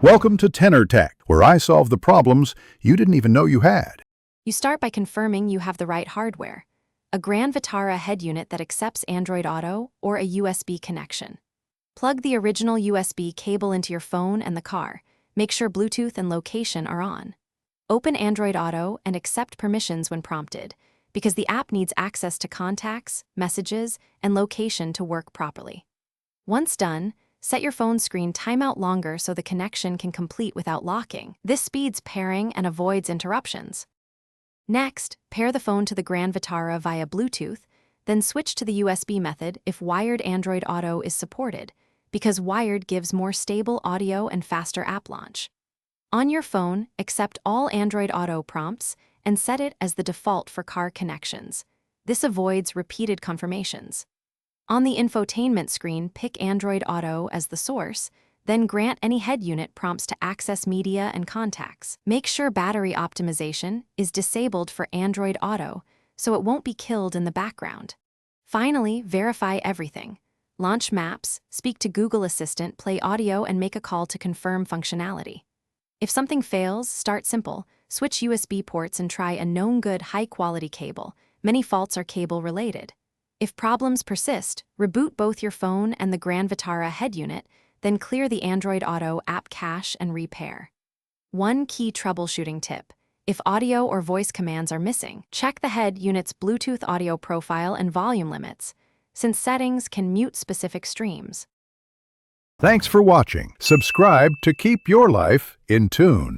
Welcome to Tenor Tech, where I solve the problems you didn't even know you had. You start by confirming you have the right hardware, a Grand Vitara head unit that accepts Android Auto or a USB connection. Plug the original USB cable into your phone and the car. Make sure Bluetooth and location are on. Open Android Auto and accept permissions when prompted, because the app needs access to contacts, messages, and location to work properly. Once done, set your phone screen timeout longer so the connection can complete without locking. This speeds pairing and avoids interruptions. Next, pair the phone to the Grand Vitara via Bluetooth, then switch to the USB method if wired Android Auto is supported, because wired gives more stable audio and faster app launch. On your phone, accept all Android Auto prompts and set it as the default for car connections. This avoids repeated confirmations. On the infotainment screen, pick Android Auto as the source, then grant any head unit prompts to access media and contacts. Make sure battery optimization is disabled for Android Auto so it won't be killed in the background. Finally, verify everything. Launch Maps, speak to Google Assistant, play audio, and make a call to confirm functionality. If something fails, start simple. Switch USB ports and try a known good high-quality cable. Many faults are cable-related. If problems persist, reboot both your phone and the Grand Vitara head unit, then clear the Android Auto app cache and repair. One key troubleshooting tip: if audio or voice commands are missing, check the head unit's Bluetooth audio profile and volume limits, since settings can mute specific streams. Thanks for watching. Subscribe to keep your life in tune.